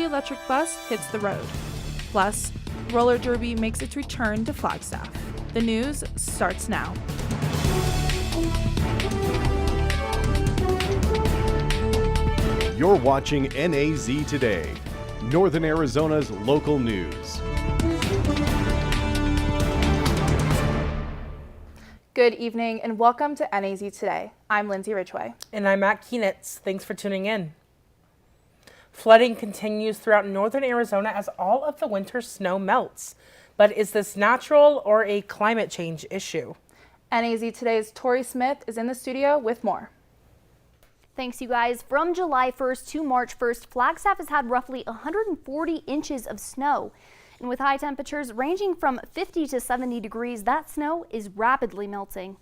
electric bus hits the road. Plus, roller derby makes its return to Flagstaff. The news starts now. You're watching NAZ Today, Northern Arizona's local news. Good evening and welcome to NAZ Today. I'm Lindsay Ridgway. And I'm Matt Keenitz. Thanks for tuning in. Flooding continues throughout northern Arizona as all of the winter snow melts. But is this natural or a climate change issue? NAZ Today's Tori Smith is in the studio with more. Thanks, you guys. From July 1st to March 1st, Flagstaff has had roughly 140 inches of snow. And with high temperatures ranging from 50 to 70 degrees, that snow is rapidly melting.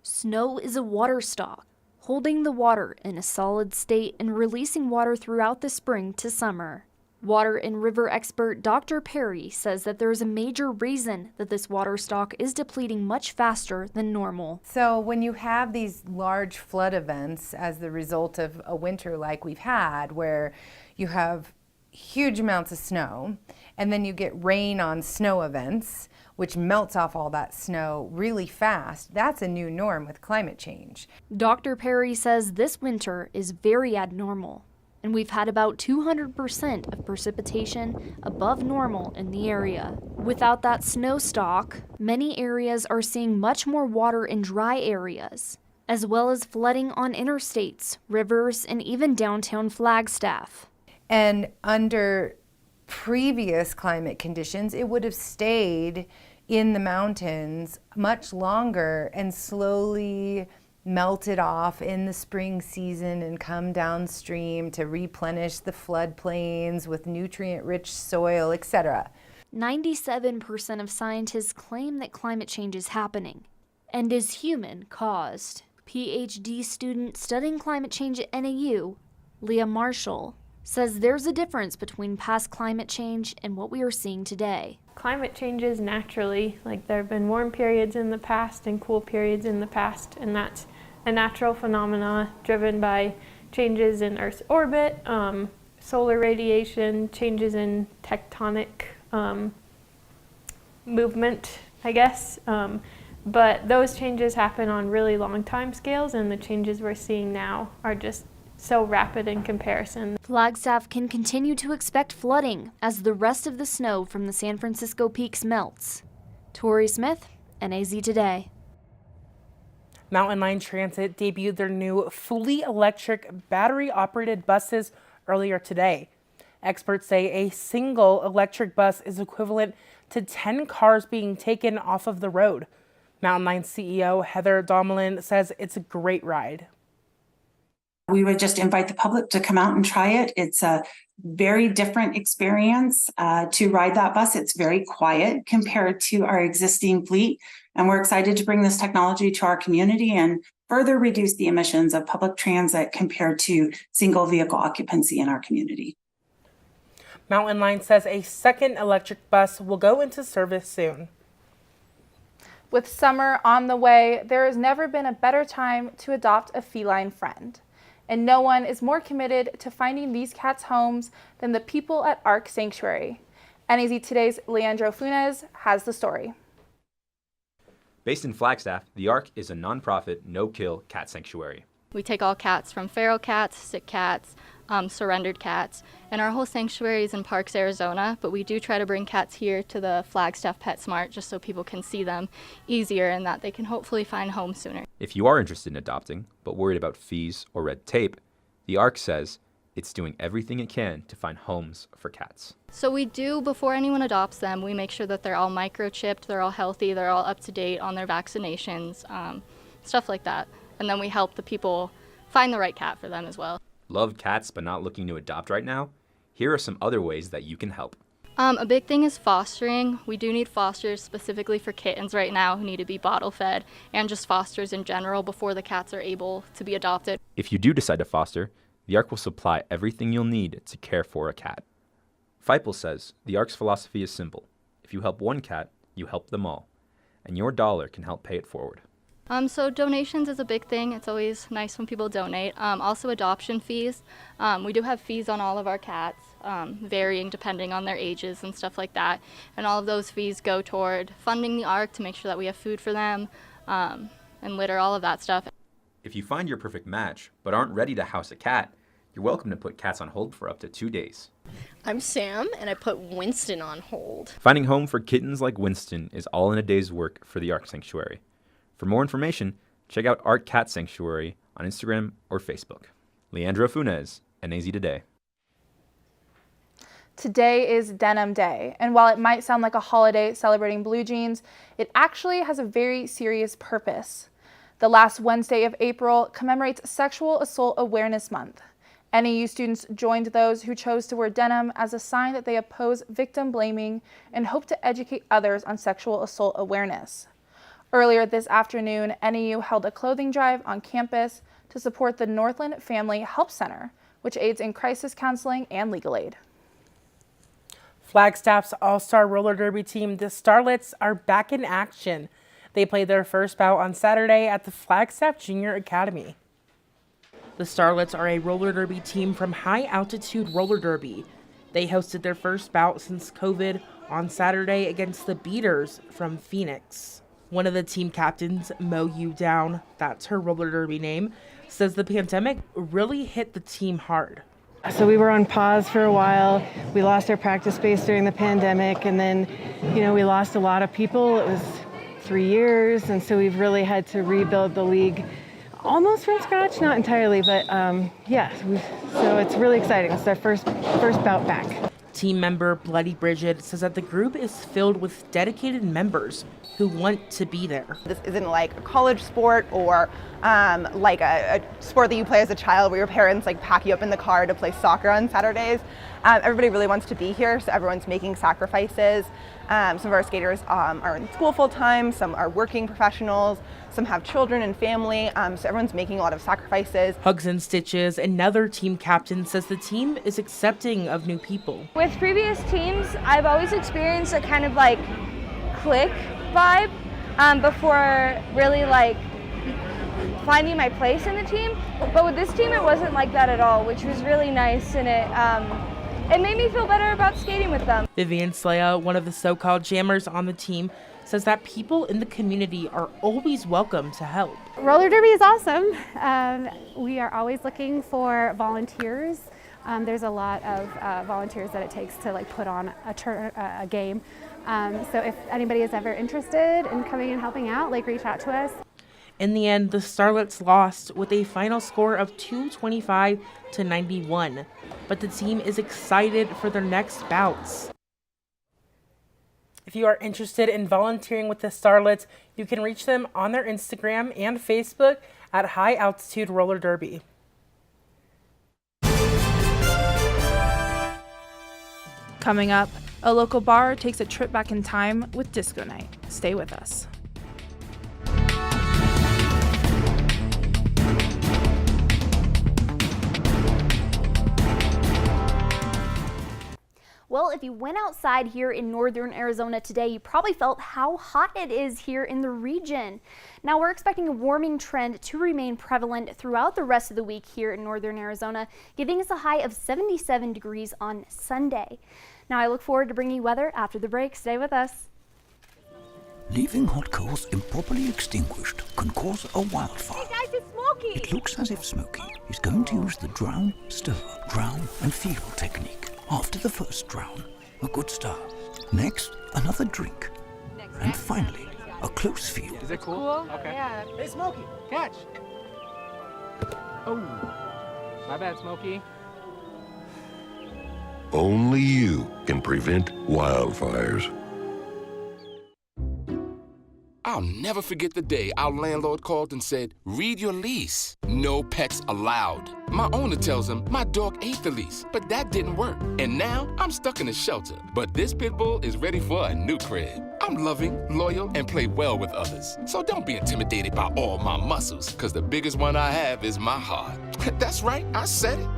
Snow is a water stock, holding the water in a solid state and releasing water throughout the spring to summer. Water and river expert Dr. Perry says that there is a major reason that this water stock is depleting much faster than normal. So when you have these large flood events as the result of a winter like we've had, where you have huge amounts of snow and then you get rain on snow events, which melts off all that snow really fast, that's a new norm with climate change. Dr. Perry says this winter is very abnormal, and we've had about 200% of precipitation above normal in the area. Without that snow stock, many areas are seeing much more water in dry areas, as well as flooding on interstates, rivers, and even downtown Flagstaff. And under previous climate conditions, it would have stayed in the mountains much longer and slowly melted off in the spring season and come downstream to replenish the floodplains with nutrient-rich soil, etc. 97% of scientists claim that climate change is happening and is human-caused. PhD student studying climate change at NAU, Leah Marshall, says there's a difference between past climate change and what we are seeing today. Climate changes naturally, like there have been warm periods in the past and cool periods in the past, and that's a natural phenomena driven by changes in Earth's orbit, solar radiation, changes in tectonic movement, I guess. But those changes happen on really long time scales, and the changes we're seeing now are just so rapid in comparison. Flagstaff can continue to expect flooding as the rest of the snow from the San Francisco peaks melts. Tori Smith, NAZ Today. Mountain Line Transit debuted their new fully electric battery-operated buses earlier today. Experts say a single electric bus is equivalent to 10 cars being taken off of the road. Mountain Line CEO Heather Domelin says it's a great ride. We would just invite the public to come out and try it. It's a very different experience to ride that bus. It's very quiet compared to our existing fleet. And we're excited to bring this technology to our community and further reduce the emissions of public transit compared to single vehicle occupancy in our community. Mountain Line says a second electric bus will go into service soon. With summer on the way, there has never been a better time to adopt a feline friend. And no one is more committed to finding these cats homes than the people at ARC Sanctuary. NAZ Today's Leandro Funes has the story. Based in Flagstaff, the ARC is a nonprofit, no-kill cat sanctuary. We take all cats, from feral cats, sick cats, surrendered cats, and our whole sanctuary is in Parks, Arizona, but we do try to bring cats here to the Flagstaff PetSmart just so people can see them easier and that they can hopefully find home sooner. If you are interested in adopting, but worried about fees or red tape, the ARC says it's doing everything it can to find homes for cats. So we do, before anyone adopts them, we make sure that they're all microchipped, they're all healthy, they're all up to date on their vaccinations, stuff like that. And then we help the people find the right cat for them as well. Love cats but not looking to adopt right now? Here are some other ways that you can help. A big thing is fostering. We do need fosters specifically for kittens right now who need to be bottle fed, and just fosters in general before the cats are able to be adopted. If you do decide to foster, the ARC will supply everything you'll need to care for a cat. Feipel says the ARC's philosophy is simple. If you help one cat, you help them all, and your dollar can help pay it forward. So donations is a big thing. It's always nice when people donate. Also adoption fees. We do have fees on all of our cats, varying depending on their ages and stuff like that. And all of those fees go toward funding the ARC to make sure that we have food for them, and litter, all of that stuff. If you find your perfect match but aren't ready to house a cat, you're welcome to put cats on hold for up to 2 days. I'm Sam, and I put Winston on hold. Finding home for kittens like Winston is all in a day's work for the ARC Sanctuary. For more information, check out ARC Cat Sanctuary on Instagram or Facebook. Leandro Funes, NAZ Today. Today is Denim Day, and while it might sound like a holiday celebrating blue jeans, it actually has a very serious purpose. The last Wednesday of April commemorates Sexual Assault Awareness Month. NAU students joined those who chose to wear denim as a sign that they oppose victim blaming and hope to educate others on sexual assault awareness. Earlier this afternoon, NAU held a clothing drive on campus to support the Northland Family Help Center, which aids in crisis counseling and legal aid. Flagstaff's All-Star Roller Derby team, the Starlets, are back in action. They played their first bout on Saturday at the Flagstaff Junior Academy. The Starlets are a roller derby team from High Altitude Roller Derby. They hosted their first bout since COVID on Saturday against the Beaters from Phoenix. One of the team captains, Mo You Down, that's her roller derby name, says the pandemic really hit the team hard. So we were on pause for a while. We lost our practice space during the pandemic, and then, we lost a lot of people. It was 3 years, and so we've really had to rebuild the league almost from scratch, not entirely, but so it's really exciting. It's our first bout back. Team member Bloody Bridget says that the group is filled with dedicated members who want to be there. This isn't like a college sport or like a sport that you play as a child where your parents pack you up in the car to play soccer on Saturdays. Everybody really wants to be here, so everyone's making sacrifices. Some of our skaters are in school full time, some are working professionals, some have children and family, so everyone's making a lot of sacrifices. Hugs and Stitches, another team captain, says the team is accepting of new people. With previous teams, I've always experienced a kind of clique vibe before really finding my place in the team. But with this team, it wasn't like that at all, which was really nice, and it made me feel better about skating with them. Vivian Slaya, one of the so-called jammers on the team, says that people in the community are always welcome to help. Roller derby is awesome. We are always looking for volunteers. There's a lot of volunteers that it takes to put on a game. So if anybody is ever interested in coming and helping out, reach out to us. In the end, the Starlets lost with a final score of 225-91, but the team is excited for their next bouts. If you are interested in volunteering with the Starlets, you can reach them on their Instagram and Facebook at High Altitude Roller Derby. Coming up, a local bar takes a trip back in time with disco night. Stay with us. Well, if you went outside here in northern Arizona today, you probably felt how hot it is here in the region. Now, we're expecting a warming trend to remain prevalent throughout the rest of the week here in northern Arizona, giving us a high of 77 degrees on Sunday. Now, I look forward to bringing you weather after the break. Stay with us. Leaving hot coals improperly extinguished can cause a wildfire. Hey guys, it's Smokey! It looks as if Smokey is going to use the drown, stir, drown and feel technique. After the first drown, a good stir. Next, another drink. And finally, a close feel. Is it cool? Okay. Yeah. Hey, Smokey, catch! Oh, my bad, Smokey. Only you can prevent wildfires. I'll never forget the day our landlord called and said, read your lease. No pets allowed. My owner tells him my dog ate the lease, but that didn't work. And now I'm stuck in a shelter. But this pit bull is ready for a new crib. I'm loving, loyal, and play well with others. So don't be intimidated by all my muscles, because the biggest one I have is my heart. That's right, I said it.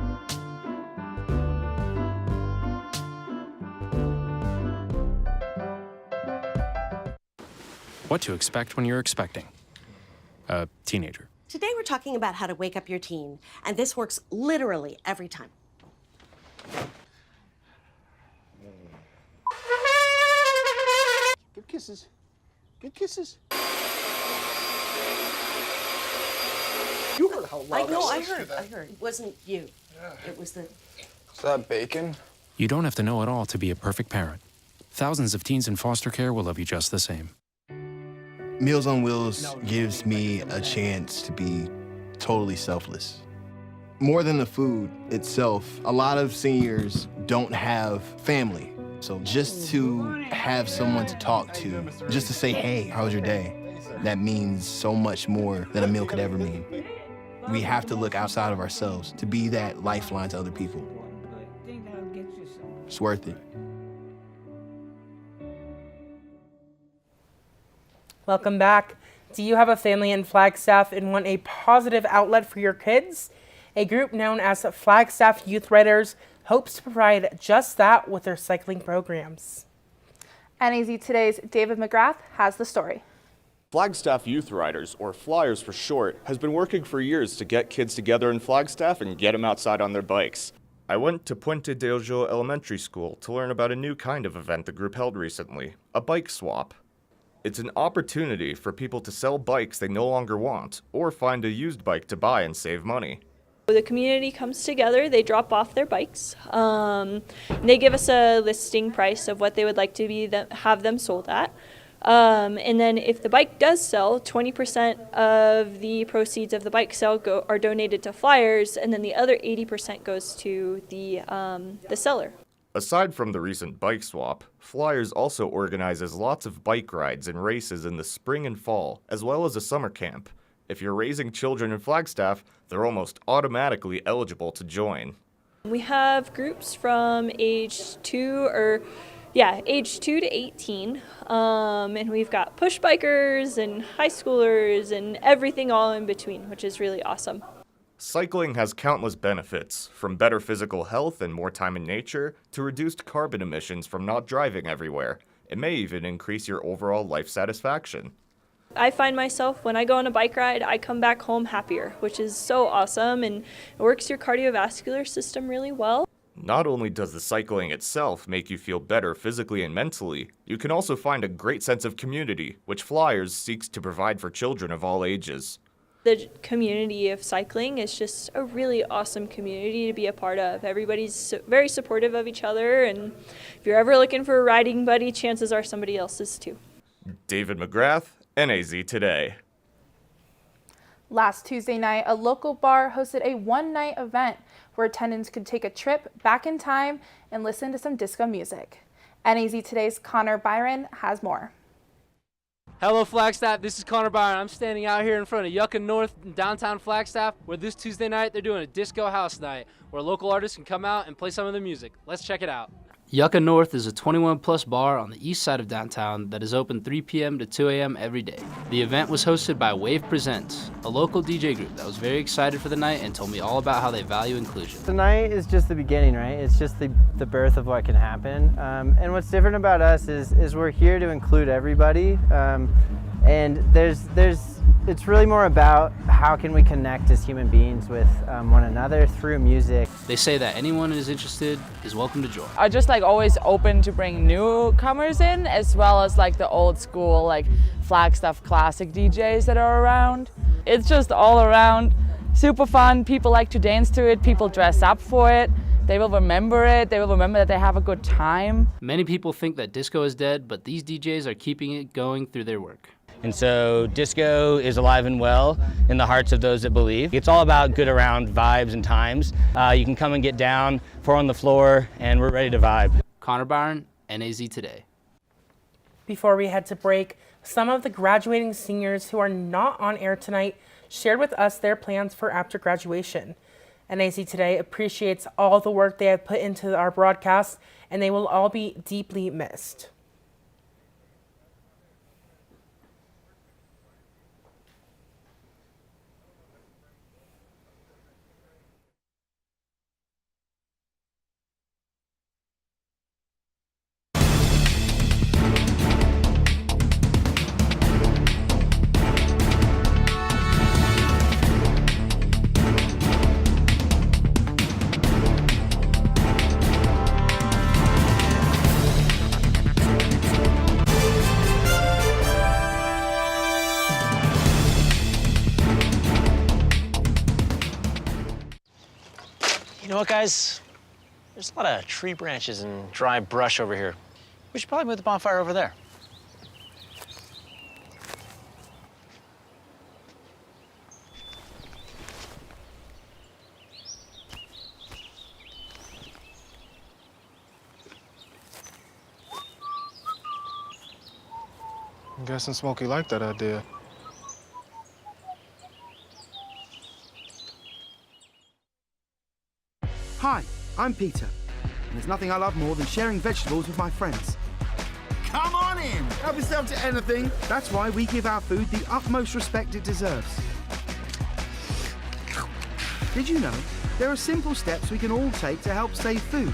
What to expect when you're expecting. a teenager. Today we're talking about how to wake up your teen, and this works literally every time. Good kisses. Good kisses. You heard how loud I heard. It wasn't you. It was the... Is that bacon? You don't have to know it all to be a perfect parent. Thousands of teens in foster care will love you just the same. Meals on Wheels gives me a chance to be totally selfless. More than the food itself, a lot of seniors don't have family. So just to have someone to talk to, just to say, hey, how was your day? That means so much more than a meal could ever mean. We have to look outside of ourselves to be that lifeline to other people. It's worth it. Welcome back. Do you have a family in Flagstaff and want a positive outlet for your kids? A group known as Flagstaff Youth Riders hopes to provide just that with their cycling programs. NAZ Today's David McGrath has the story. Flagstaff Youth Riders, or Flyers for short, has been working for years to get kids together in Flagstaff and get them outside on their bikes. I went to Puente de Ojo Elementary School to learn about a new kind of event the group held recently, a bike swap. It's an opportunity for people to sell bikes they no longer want, or find a used bike to buy and save money. The community comes together, they drop off their bikes, they give us a listing price of what they would like to have them sold at. And then if the bike does sell, 20% of the proceeds of the bike sale are donated to Flyers, and then the other 80% goes to the seller. Aside from the recent bike swap, Flyers also organizes lots of bike rides and races in the spring and fall, as well as a summer camp. If you're raising children in Flagstaff, they're almost automatically eligible to join. We have groups from age 2 to 18, and we've got push bikers and high schoolers and everything all in between, which is really awesome. Cycling has countless benefits, from better physical health and more time in nature, to reduced carbon emissions from not driving everywhere. It may even increase your overall life satisfaction. I find myself, when I go on a bike ride, I come back home happier, which is so awesome, and it works your cardiovascular system really well. Not only does the cycling itself make you feel better physically and mentally, you can also find a great sense of community, which Flyers seeks to provide for children of all ages. The community of cycling is just a really awesome community to be a part of. Everybody's very supportive of each other, and if you're ever looking for a riding buddy, chances are somebody else is too. David McGrath, NAZ Today. Last Tuesday night, a local bar hosted a one-night event where attendants could take a trip back in time and listen to some disco music. NAZ Today's Connor Byron has more. Hello Flagstaff, this is Connor Byron. I'm standing out here in front of Yucca North in downtown Flagstaff, where this Tuesday night they're doing a disco house night, where local artists can come out and play some of their music. Let's check it out. Yucca North is a 21-plus bar on the east side of downtown that is open 3 p.m. to 2 a.m. every day. The event was hosted by Wave Presents, a local DJ group that was very excited for the night and told me all about how they value inclusion. Tonight is just the beginning, right? It's just the birth of what can happen. And what's different about us is we're here to include everybody. And it's really more about how can we connect as human beings with one another through music. They say that anyone who is interested is welcome to join. I just always open to bring newcomers in, as well as the old school Flagstaff classic DJs that are around. It's just all around super fun. People like to dance to it. People dress up for it. They will remember it. They will remember that they have a good time. Many people think that disco is dead, but these DJs are keeping it going through their work. And so disco is alive and well in the hearts of those that believe. It's all about good around vibes and times. You can come and get down, pour on the floor, and we're ready to vibe. Connor Byron, NAZ Today. Before we head to break, some of the graduating seniors who are not on air tonight shared with us their plans for after graduation. NAZ Today appreciates all the work they have put into our broadcast, and they will all be deeply missed. know what, guys? There's a lot of tree branches and dry brush over here. We should probably move the bonfire over there. I'm guessing Smokey liked that idea. Hi, I'm Peter, and there's nothing I love more than sharing vegetables with my friends. Come on in! Help yourself to anything. That's why we give our food the utmost respect it deserves. Did you know there are simple steps we can all take to help save food?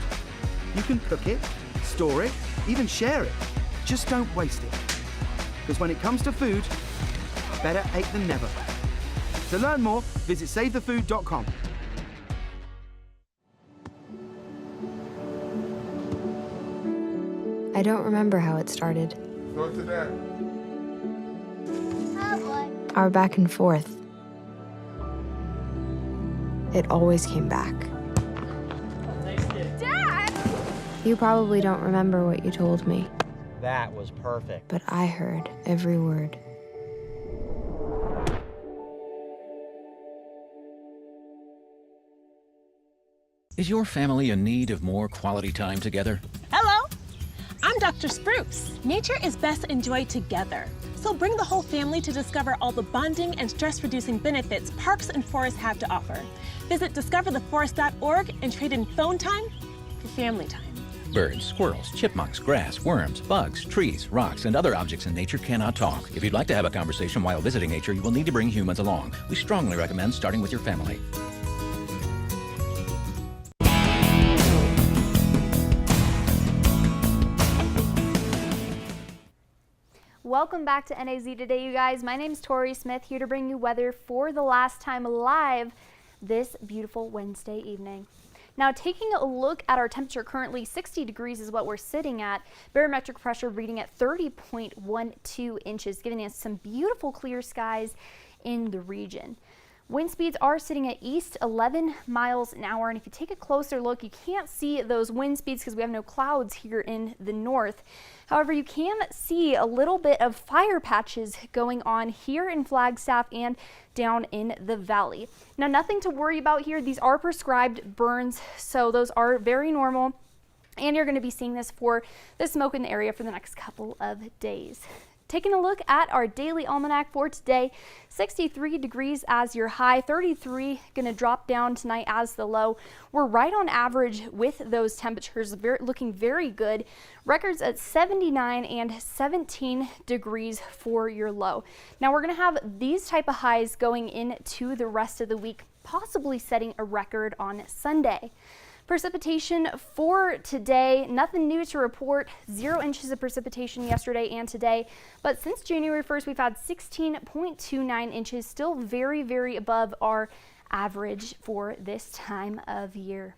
You can cook it, store it, even share it. Just don't waste it. Because when it comes to food, better ate than never. To learn more, visit savethefood.com. I don't remember how it started. Go to that. Our back and forth. It always came back. Dad! You probably don't remember what you told me, That was perfect. but I heard every word. Is your family in need of more quality time together? Hello, I'm Dr. Spruce. Nature is best enjoyed together. So bring the whole family to discover all the bonding and stress-reducing benefits parks and forests have to offer. Visit discovertheforest.org and trade in phone time for family time. Birds, squirrels, chipmunks, grass, worms, bugs, trees, rocks, and other objects in nature cannot talk. If you'd like to have a conversation while visiting nature, you will need to bring humans along. We strongly recommend starting with your family. Welcome back to NAZ Today, you guys. My name's Tori Smith, here to bring you weather for the last time live this beautiful Wednesday evening. Now, taking a look at our temperature currently, 60 degrees is what we're sitting at. Barometric pressure reading at 30.12 inches, giving us some beautiful clear skies in the region. Wind speeds are sitting at east 11 miles an hour, and if you take a closer look, you can't see those wind speeds because we have no clouds here in the north. However, you can see a little bit of fire patches going on here in Flagstaff and down in the valley. Now, nothing to worry about here. These are prescribed burns, so those are very normal, and you're going to be seeing this for the smoke in the area for the next couple of days. Taking a look at our daily almanac for today, 63 degrees as your high, 33 going to drop down tonight as the low. We're right on average with those temperatures, looking very good. Records at 79 and 17 degrees for your low. Now we're going to have these type of highs going into the rest of the week, possibly setting a record on Sunday. Precipitation for today, nothing new to report. 0 inches of precipitation yesterday and today. But since January 1st, we've had 16.29 inches, still very, very above our average for this time of year.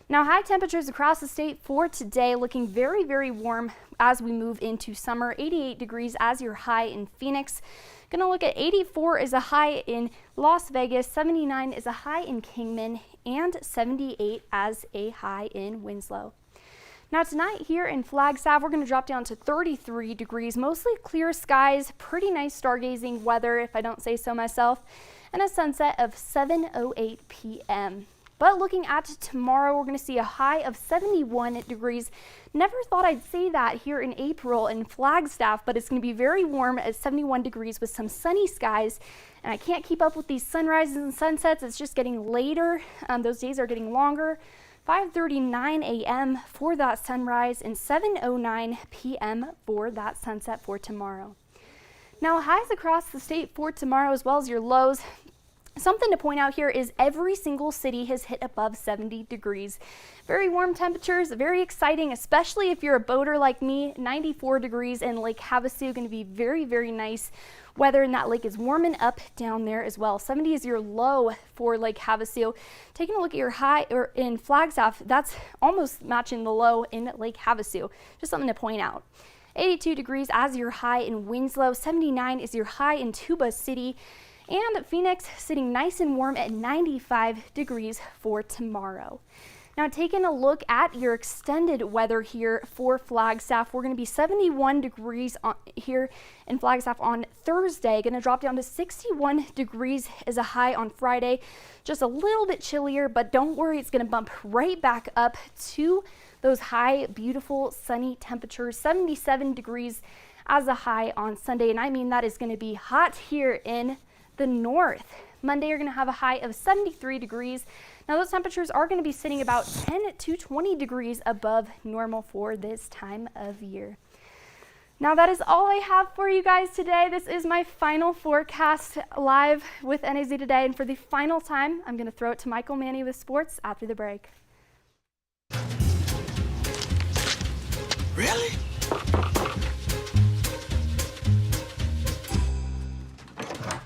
Now, high temperatures across the state for today, looking very, very warm as we move into summer. 88 degrees as your high in Phoenix. Gonna look at 84 is a high in Las Vegas, 79 is a high in Kingman, and 78 as a high in Winslow. Now tonight here in Flagstaff, we're going to drop down to 33 degrees, mostly clear skies, pretty nice stargazing weather if I don't say so myself, and a sunset of 7:08 p.m. But looking at tomorrow, we're going to see a high of 71 degrees. Never thought I'd say that here in April in Flagstaff, but it's going to be very warm at 71 degrees with some sunny skies. And I can't keep up with these sunrises and sunsets. It's just getting later. Those days are getting longer. 5:39 a.m. for that sunrise and 7:09 p.m. for that sunset for tomorrow. Now, highs across the state for tomorrow as well as your lows. Something to point out here is every single city has hit above 70 degrees. Very warm temperatures, very exciting, especially if you're a boater like me. 94 degrees in Lake Havasu, going to be very, very nice weather, and that lake is warming up down there as well. 70 is your low for Lake Havasu. Taking a look at your high or in Flagstaff, that's almost matching the low in Lake Havasu. Just something to point out. 82 degrees as your high in Winslow. 79 is your high in Tuba City. And Phoenix sitting nice and warm at 95 degrees for tomorrow. Now, taking a look at your extended weather here for Flagstaff, we're going to be 71 degrees here in Flagstaff on Thursday. Going to drop down to 61 degrees as a high on Friday. Just a little bit chillier, but don't worry, it's going to bump right back up to those high, beautiful, sunny temperatures. 77 degrees as a high on Sunday, and I mean that is going to be hot here in the north. Monday, you're going to have a high of 73 degrees. Now, those temperatures are going to be sitting about 10 to 20 degrees above normal for this time of year. Now, that is all I have for you guys today. This is my final forecast live with NAZ Today. And for the final time, I'm going to throw it to Michael Manny with sports after the break. Really?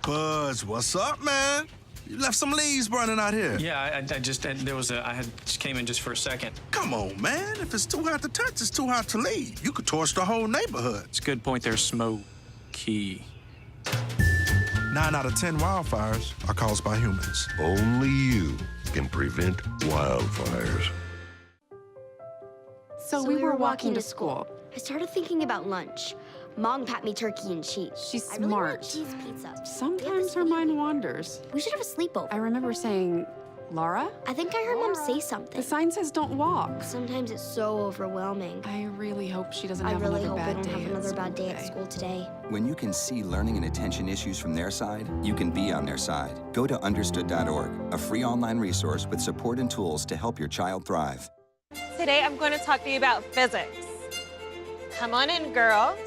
Buzz, what's up, man? You left some leaves burning out here. Yeah, I just just came in just for a second. Come on, man. If it's too hot to touch, it's too hot to leave. You could torch the whole neighborhood. It's a good point there, Smokey. 9 out of 10 wildfires are caused by humans. Only you can prevent wildfires. So we were walking to school. I started thinking about lunch. Mom packed me turkey and cheese. She's I really smart. want cheese pizza. Sometimes her mind wanders. We should have a sleepover. I remember saying, Laura? I think I heard Mom say something. The sign says don't walk. Sometimes it's so overwhelming. I really hope she doesn't I have really another hope I bad don't day have another bad day at today. school today. When you can see learning and attention issues from their side, you can be on their side. Go to understood.org, a free online resource with support and tools to help your child thrive. Today I'm going to talk to you about physics. Come on in, girls.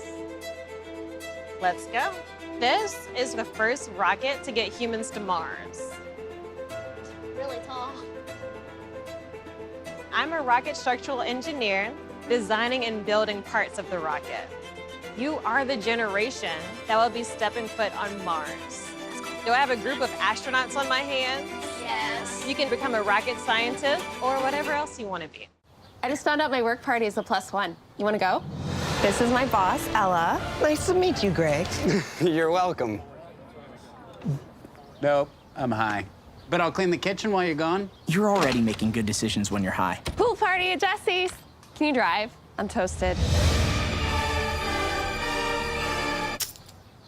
Let's go. This is the first rocket to get humans to Mars. Really tall. I'm a rocket structural engineer, designing and building parts of the rocket. You are the generation that will be stepping foot on Mars. Do I have a group of astronauts on my hands? Yes. You can become a rocket scientist or whatever else you want to be. I just found out my work party is a +1. You want to go? This is my boss, Ella. Nice to meet you, Greg. You're welcome. Nope, I'm high. But I'll clean the kitchen while you're gone. You're already making good decisions when you're high. Pool party at Jesse's. Can you drive? I'm toasted.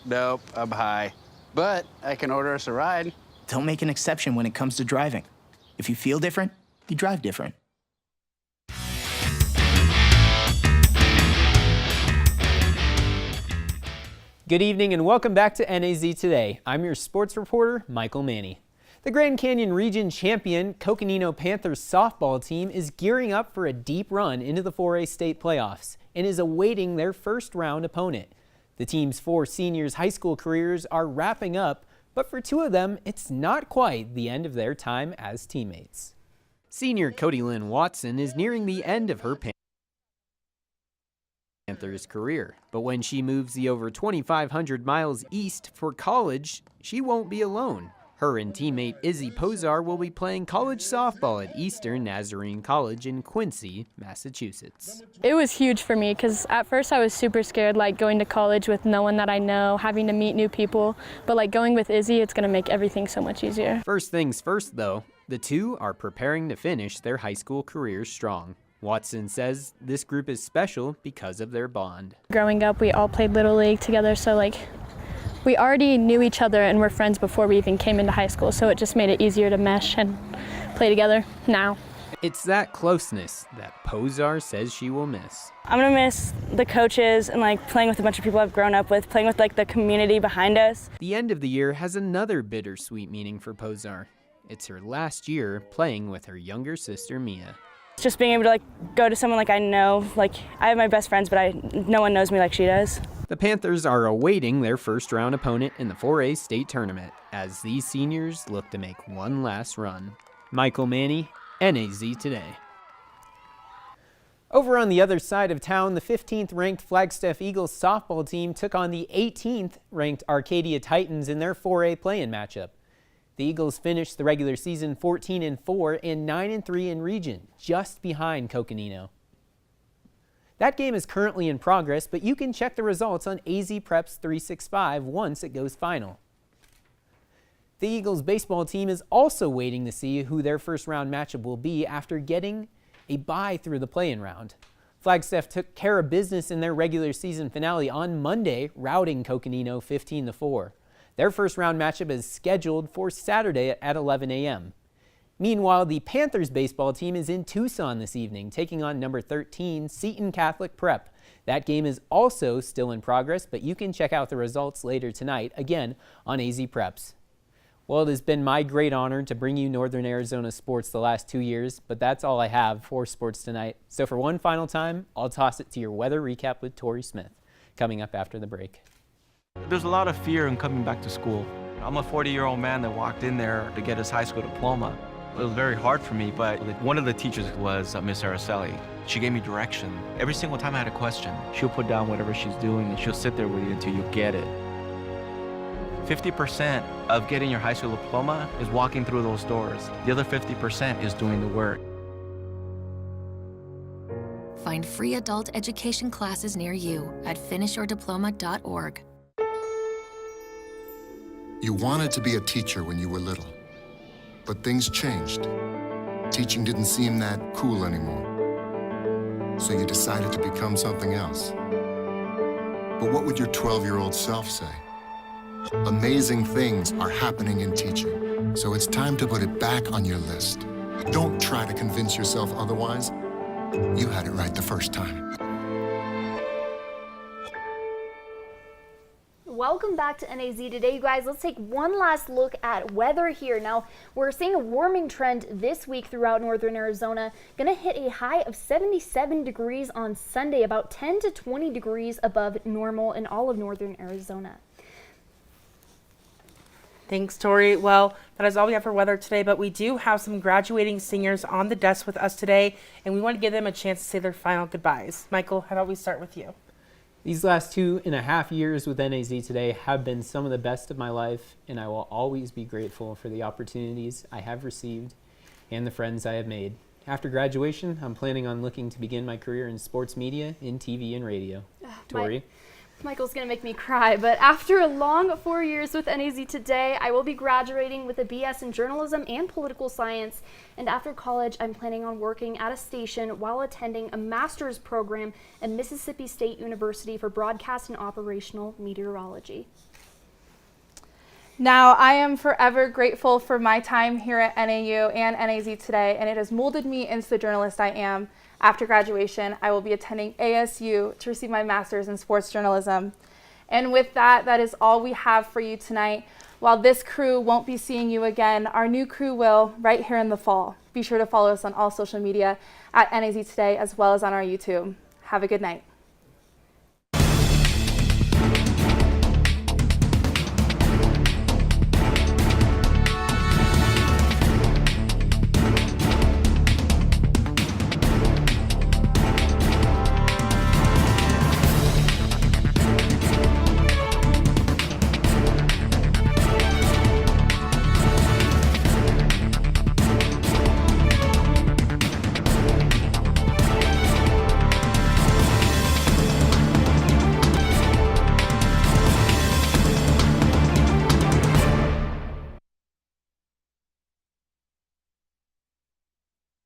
Nope, I'm high. But I can order us a ride. Don't make an exception when it comes to driving. If you feel different, you drive different. Good evening and welcome back to NAZ Today. I'm your sports reporter, Michael Manny. The Grand Canyon Region champion Coconino Panthers softball team is gearing up for a deep run into the 4A state playoffs and is awaiting their first round opponent. The team's 4 seniors' high school careers are wrapping up, but for 2 of them, it's not quite the end of their time as teammates. Senior Cody Lynn Watson is nearing the end of her Panthers career, but when she moves the over 2,500 miles east for college, she won't be alone. Her and teammate Izzy Pozar will be playing college softball at Eastern Nazarene College in Quincy, Massachusetts. It was huge for me because at first I was super scared, like going to college with no one that I know, having to meet new people, but like going with Izzy, it's going to make everything so much easier. First things first though, the two are preparing to finish their high school careers strong. Watson says this group is special because of their bond. Growing up, we all played Little League together, so like we already knew each other and were friends before we even came into high school, so it just made it easier to mesh and play together now. It's that closeness that Pozar says she will miss. I'm gonna miss the coaches and like playing with a bunch of people I've grown up with, playing with like the community behind us. The end of the year has another bittersweet meaning for Pozar. It's her last year playing with her younger sister Mia. It's just being able to like go to someone like I know, like I have my best friends, but no one knows me like she does. The Panthers are awaiting their first round opponent in the 4A state tournament as these seniors look to make one last run. Michael Manny, NAZ Today. Over on the other side of town, the 15th ranked Flagstaff Eagles softball team took on the 18th ranked Arcadia Titans in their 4A play-in matchup. The Eagles finished the regular season 14-4 and 9-3 in region, just behind Coconino. That game is currently in progress, but you can check the results on AZ Preps 365 once it goes final. The Eagles baseball team is also waiting to see who their first round matchup will be after getting a bye through the play-in round. Flagstaff took care of business in their regular season finale on Monday, routing Coconino 15-4. Their first round matchup is scheduled for Saturday at 11 a.m. Meanwhile, the Panthers baseball team is in Tucson this evening, taking on number 13 Seton Catholic Prep. That game is also still in progress, but you can check out the results later tonight, again on AZ Preps. Well, it has been my great honor to bring you Northern Arizona sports the last 2 years, but that's all I have for sports tonight. So for one final time, I'll toss it to your weather recap with Tori Smith, coming up after the break. There's a lot of fear in coming back to school. I'm a 40-year-old man that walked in there to get his high school diploma. It was very hard for me, but one of the teachers was Miss Araceli. She gave me direction. Every single time I had a question, she'll put down whatever she's doing and she'll sit there with you until you get it. 50% of getting your high school diploma is walking through those doors. The other 50% is doing the work. Find free adult education classes near you at finishyourdiploma.org. You wanted to be a teacher when you were little, but things changed. Teaching didn't seem that cool anymore, so you decided to become something else. But what would your 12-year-old self say? Amazing things are happening in teaching, so it's time to put it back on your list. Don't try to convince yourself otherwise. You had it right the first time. Welcome back to NAZ Today, you guys. Let's take one last look at weather here. Now, we're seeing a warming trend this week throughout northern Arizona. Going to hit a high of 77 degrees on Sunday, about 10 to 20 degrees above normal in all of northern Arizona. Thanks, Tori. Well, that is all we have for weather today, but we do have some graduating seniors on the desk with us today, and we want to give them a chance to say their final goodbyes. Michael, how about we start with you? These last 2.5 years with NAZ Today have been some of the best of my life, and I will always be grateful for the opportunities I have received and the friends I have made. After graduation, I'm planning on looking to begin my career in sports media, in TV and radio. Tori? Michael's going to make me cry, but after a long 4 years with NAZ Today, I will be graduating with a BS in journalism and political science. And after college, I'm planning on working at a station while attending a master's program at Mississippi State University for broadcast and operational meteorology. Now, I am forever grateful for my time here at NAU and NAZ Today, and it has molded me into the journalist I am. After graduation, I will be attending ASU to receive my master's in sports journalism. And with that, that is all we have for you tonight. While this crew won't be seeing you again, our new crew will right here in the fall. Be sure to follow us on all social media at NAZ Today as well as on our YouTube. Have a good night.